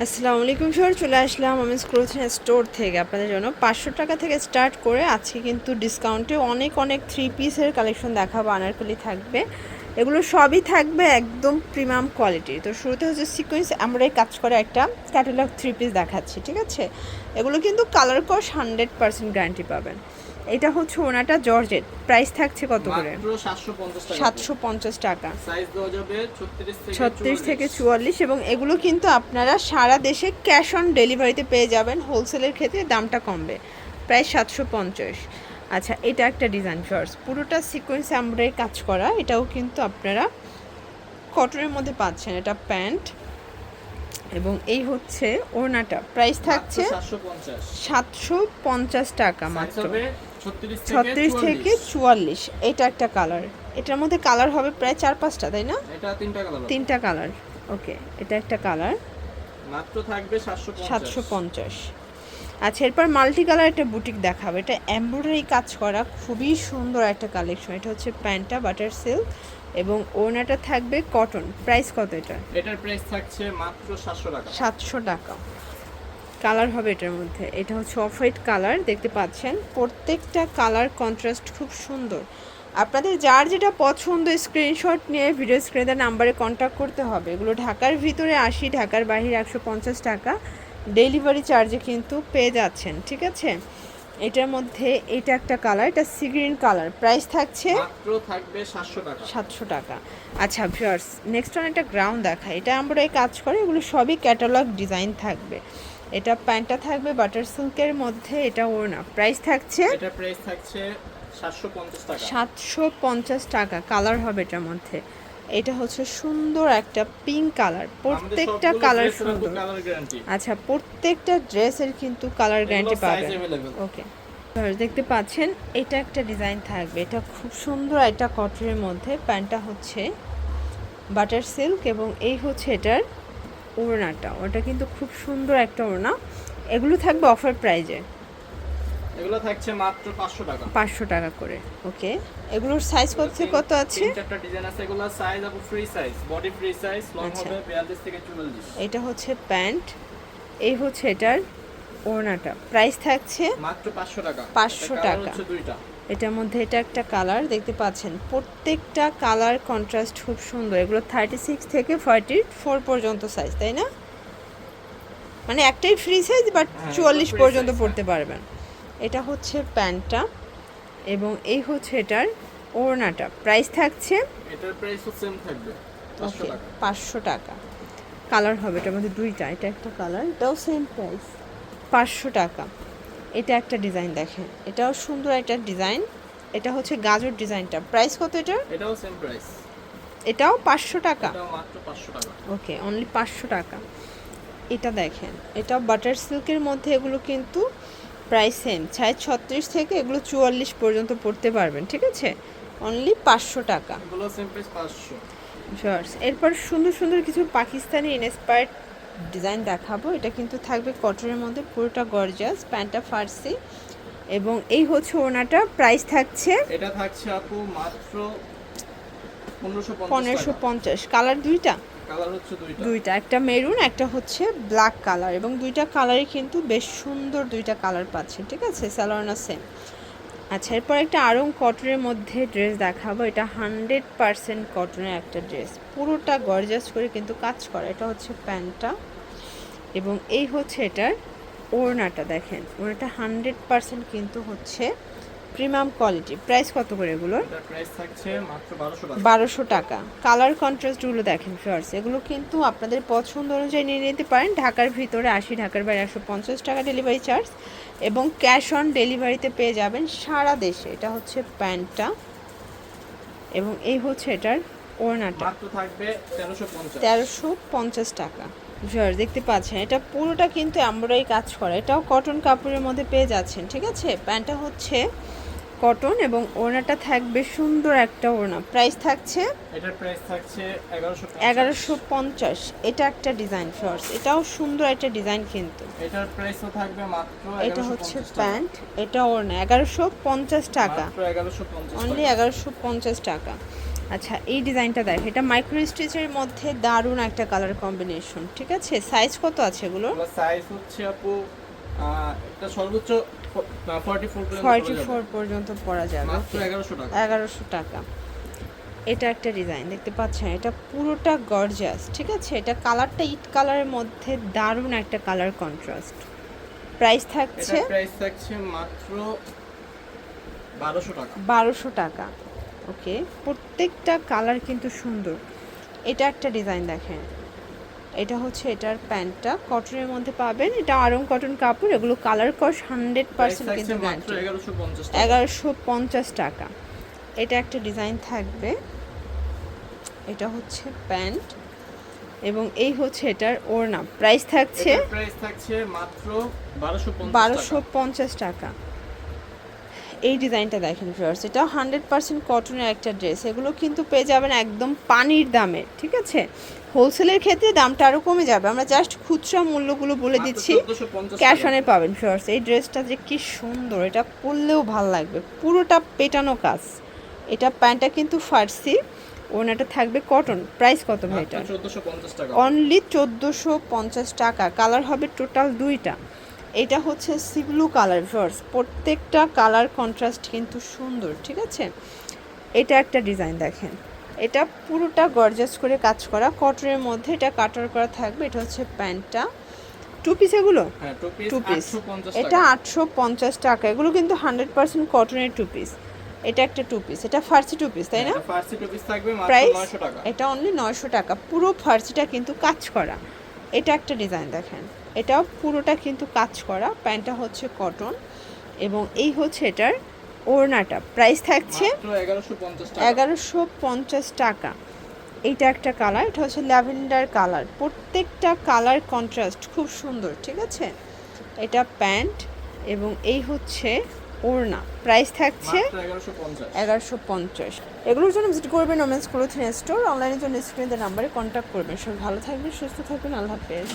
আসসালামু আলাইকুম স্যার, চলে আসলাম আমি ক্লোথিং স্টোর থেকে আপনাদের জন্য 500 টাকা থেকে স্টার্ট করে আজকে কিন্তু ডিসকাউন্টে অনেক অনেক থ্রি পিসের কালেকশন দেখাবো। আনারকলি থাকবে, এগুলো সবই থাকবে একদম প্রিমিয়াম কোয়ালিটির। তো শুরুতে হচ্ছে সিকোয়েন্স আমরাই কাজ করে একটা ক্যাটালগ থ্রি পিস দেখাচ্ছি, ঠিক আছে? এগুলো কিন্তু কালার কস 100% গ্যারান্টি পাবেন। এটা হচ্ছে ওনাটা জর্জেট, প্রাইস থাকছে কত করে? মাত্র 750 টাকা, সাইজ দেওয়া যাবে 36 থেকে 44। 44। এবং এগুলো কিন্তু আপনারা সারা দেশে ক্যাশ অন ডেলিভারিতে পেয়ে যাবেন। হোলসেলের ক্ষেত্রে দামটা কমবে, প্রায় 750। আচ্ছা, এটা একটা ডিজাইন ফার্স্ট, পুরোটা সিকোয়েন্স এমব্রয়ডারি কাজ করা। এটাও কিন্তু আপনারা কটনের মধ্যে পাচ্ছেন। এটা প্যান্ট এবং এই হচ্ছে ওড়নাটা, প্রাইস থাকছে 750 টাকা মাত্র, 36 থেকে 44। এটা একটা কালার, এটার মধ্যে কালার হবে প্রায় 4-5টা, তাই না? এটা তিনটা কালার। ওকে, এটা একটা কালার, মাত্র থাকবে 750। আচ্ছা, এরপর মাল্টি কালার একটা বুটিক দেখাবো। এটা এমব্রয়ডারি কাজ করা, খুবই সুন্দর একটা কালেকশন। এটা হচ্ছে প্যান্টটা বাটার সিল্ক এবং ওড়নাটা থাকবে কটন। প্রাইস কত এটা? এটার প্রাইস থাকছে মাত্র 700 টাকা। 700 টাকা। কালার হবে এটার মধ্যে, এটা হচ্ছে অফ হোয়াইট কালার, দেখতে পাচ্ছেন প্রত্যেকটা কালার কন্ট্রাস্ট খুব সুন্দর। আপনাদের যার যেটা পছন্দ স্ক্রিনশট নিয়ে ভিডিও স্ক্রিনে নাম্বারে কন্ট্যাক্ট করতে হবে। এগুলো ঢাকার ভিতরে 80, ঢাকার বাইরে 150 টাকা ডেলিভারি চার্জে কিন্তু পেয়ে যাচ্ছেন, ঠিক আছে? এটার মধ্যে এটা একটা কালার, এটা সি গ্রিন কালার, প্রাইস থাকছে মাত্র থাকবে 700 টাকা। 700 টাকা। আচ্ছা ভিউয়ার্স, নেক্সট ওয়ান একটা গ্রাউন্ড দেখা, এটা আমরা এই কাজ করে, এগুলো সবই ক্যাটালগ ডিজাইন থাকবে। এটা প্যান্টটা থাকবে বাটার সিল্কের মধ্যে, এটা ওড়না, প্রাইস থাকছে এটার প্রাইস থাকছে 750 টাকা। 750 টাকা। কালার হবে এটার মধ্যে, এটা হচ্ছে সুন্দর একটা পিঙ্ক কালার, প্রত্যেকটা কালার সুন্দর। Colour guarantee. আচ্ছা, প্রত্যেকটা ড্রেসের কিন্তু কালার গ্যারান্টি পাবেন। ওকে, দেখতে পাচ্ছেন এটা একটা ডিজাইন থাকবে, এটা খুব সুন্দর, এটা কটনের মধ্যে। প্যান্টটা হচ্ছে বাটার সিল্ক এবং এই হচ্ছে এটার ওড়নাটা, ওটা কিন্তু খুব সুন্দর একটা ওড়না। এগুলো থাকবে অফার প্রাইজে, এগুলো থাকছে মাত্র 500 টাকা। 500 টাকা করে। ওকে, এগুলোর সাইজ কত আছে? চারটা ডিজাইন আছে, এগুলো সাইজ আপু free size, body free size, long আচ্ছা। হবে 42 থেকে 44। এটা হচ্ছে প্যান্ট, এই হচ্ছে এটার ওড়নাটা, প্রাইস থাকছে মাত্র 500 টাকা। 500 টাকা। হচ্ছে দুইটা। এটার মধ্যে এটা একটা কালার, দেখতে পাচ্ছেন প্রত্যেকটা কালার কন্ট্রাস্ট খুব সুন্দর। এগুলো 36 থেকে 44 পর্যন্ত সাইজ, তাই না? মানে একটাই ফ্রি সাইজ, বাট 44 পর্যন্ত পড়তে পারবেন। এটা হচ্ছে প্যান্টটা এবং এই হচ্ছে এটার ওড়নাটা, প্রাইস থাকছে এটার প্রাইসও সেম থাকবে 500 টাকা। 500 টাকা। কালার হবে এটার মধ্যে দুইটা, এটা একটা কালার, এটাও সেম প্রাইস 500 টাকা। এটা একটা ডিজাইন দেখেন, এটাও সুন্দর একটা ডিজাইন। এটা হচ্ছে গাজর ডিজাইনটা, প্রাইস কত এটা? এটাও সেম প্রাইস, এটাও 500 টাকা। এটাও মাত্র 500 টাকা। ওকে, অনলি 500 টাকা। এটা দেখেন, এটা বাটার সিল্কের মধ্যে, এগুলো কিন্তু প্রাইস সেম, 36 থেকে এগুলো 44 পর্যন্ত পড়তে পারবেন, ঠিক আছে? অনলি 500 টাকা। এগুলো সেম প্রাইস 500। শর্টস, এরপর সুন্দর সুন্দর কিছু পাকিস্তানি ইন্সপায়ার্ড ডিজাইন দেখাবো। এটা কিন্তু থাকবে কটনের মধ্যে, পুরোটা গর্জিয়াস, প্যান্টটা ফার্সি এবং এই হচ্ছে ওড়নাটা, প্রাইস থাকছে এটা থাকছে আপু মাত্র 1550 টাকা। 1550। কালার দুইটা, কালার হচ্ছে দুইটা। দুইটা, একটা মেরুন, একটা হচ্ছে ব্ল্যাক কালার, এবং দুইটা কালারই কিন্তু বেশ সুন্দর, দুইটা কালার পাচ্ছেন, ঠিক আছে? সালোয়ারনা সেম। আচ্ছা, এরপর একটা আরং কটনের মধ্যে ড্রেস দেখাবো। এটা 100% কটনের একটা ড্রেস, পুরোটা গর্জাস করে কিন্তু কাজ করা। এটা হচ্ছে প্যান্টটা এবং এই হচ্ছে এটার ওড়নাটা, দেখেন ওড়নাটা 100% কিন্তু হচ্ছে প্রিমিয়াম কোয়ালিটি। প্রাইস কত করে এগুলোর? এটার প্রাইস থাকছে মাত্র 1200 টাকা। 1200 টাকা। কালার কন্ট্রাস্টগুলো দেখেন ফিয়ার্স, এগুলো কিন্তু আপনাদের পছন্দ অনুযায়ী নিয়ে নিতে পারেন। ঢাকার ভিতরে 80, ঢাকার বাইরে 150 টাকা ডেলিভারি চার্জ এবং ক্যাশ অন ডেলিভারিতে পেয়ে যাবেন সারা দেশে। এটা হচ্ছে প্যান্টটা এবং এই হচ্ছে এটার ওড়নাটা, মাত্র থাকবে 1350। 1350 টাকা। ভিউয়ার্স দেখতে পাচ্ছেন, এটা পুরোটা কিন্তু এমব্রয়ডারি কাজ করা, এটাও কটন কাপড়ের মধ্যে পেয়ে যাচ্ছেন, ঠিক আছে? প্যান্টটা হচ্ছে কটন এবং ওড়নাটা থাকবে সুন্দর একটা ওড়না, প্রাইস থাকছে এটার প্রাইস থাকছে 1150। 1150। এটা একটা ডিজাইন ফ্লোর্স, এটাও সুন্দর একটা ডিজাইন কিন্তু। এটার প্রাইসও থাকবে মাত্র 1150 এটা হচ্ছে টাকা। প্যান্ট, এটা ওড়না, 1150 টাকা, মাত্র 1150 অনলি টাকা। 1150 টাকা। আচ্ছা এই ডিজাইনটা দেখ, এটা মাইক্রো স্টিচের মধ্যে দারুণ একটা কালার কম্বিনেশন, ঠিক আছে। সাইজ কত আছে এগুলোর? সাইজ হচ্ছে আপু এটা সর্বোচ্চ 44 পর্যন্ত 44 পর্যন্ত পরা যাবে, মাত্র 1100 টাকা। 1100 টাকা। এটা একটা ডিজাইন দেখতে পাচ্ছেন, এটা পুরোটা গর্জিয়াস, ঠিক আছে। এটা কালারটা ইট কালারের মধ্যে দারুণ একটা কালার কন্ট্রাস্ট। প্রাইস থাকছে এটা প্রাইস থাকছে মাত্র 1200 টাকা। 1200 টাকা। ওকে, প্রত্যেকটা কালার কিন্তু সুন্দর। এটা একটা ডিজাইন দেখেন, এটা হচ্ছে এটার প্যান্টটা কটনের মধ্যে পাবেন, এটা আরং কটন কাপড়, এগুলো কালার কস 100% কিন্তু মাত্র গ্যারান্টি। 1150 টাকা। 1150 টাকা। এটা একটা ডিজাইন থাকবে, এটা হচ্ছে প্যান্ট এবং এই হচ্ছে এটার ওড়না। প্রাইস থাকছে এটার প্রাইস থাকছে মাত্র 1250 টাকা। 1250 টাকা। এই ডিজাইনটা দেখেন ভিউয়ার্স, এটা 100% কটনের একটা ড্রেস, এগুলো কিন্তু পেয়ে যাবেন একদম পানির দামে, ঠিক আছে। হোলসেলের ক্ষেত্রে দামটা আরও কমে যাবে, আমরা জাস্ট খুচরা মূল্যগুলো বলে দিচ্ছি, 1450 ক্যাশ টাকা। অনে পাবেন ভিউয়ার্স। এই ড্রেসটা যে কি সুন্দর, এটা পরলেও ভাল লাগবে, পুরোটা পেটানো কাজ। এটা প্যান্টটা কিন্তু ফার্সি, ওনাটা থাকবে কটন। প্রাইস কত ভাই এটা? মাত্র 1450 টাকা। অনলি 1450 টাকা। কালার হবে টোটাল দুইটা। এটা হচ্ছে সি ব্লু কালার ভিউয়ার্স, প্রত্যেকটা কালার কন্ট্রাস্ট কিন্তু সুন্দর, ঠিক আছে। এটা একটা ডিজাইন দেখেন, এটা পুরোটা গর্জাস করে কাজ করা কটনের মধ্যে, এটা কাটার করা থাকবে। এটা হচ্ছে প্যান্টটা, টু পিস এগুলো, হ্যাঁ টু পিস। 850 এটা টাকা। 850 টাকা। এগুলো কিন্তু 100% কটনের টু পিস। এটা একটা টু পিস, এটা ফার্সি টু পিস, তাই না? এটা ফার্সি টু পিস থাকবে মাত্র প্রাইস 900 টাকা। এটা অনলি 900 টাকা। পুরো ফার্সিটা কিন্তু কাজ করা। এটা একটা ডিজাইন দেখেন, এটাও পুরোটা কিন্তু কাজ করা। প্যান্টটা হচ্ছে কটন এবং এই হচ্ছে এটার ওড়নাটা। প্রাইস থাকছে মাত্র 1150 টাকা। 1150 টাকা। এইটা একটা কালার, এটা হচ্ছে ল্যাভেন্ডার কালার, প্রত্যেকটা কালার কন্ট্রাস্ট খুব সুন্দর, ঠিক আছে। এটা প্যান্ট এবং এই হচ্ছে ওড়না। প্রাইস থাকছে মাত্র 1150। 1150। এগুলোর জন্য ভিজিট করবেন ওমেন্স ক্লোথিং স্টোর, অনলাইনের জন্য স্ক্রিনের নাম্বারে কন্ট্যাক্ট করবেন। সবাই ভালো থাকবেন, সুস্থ থাকবেন, আল্লাহ হাফেজ।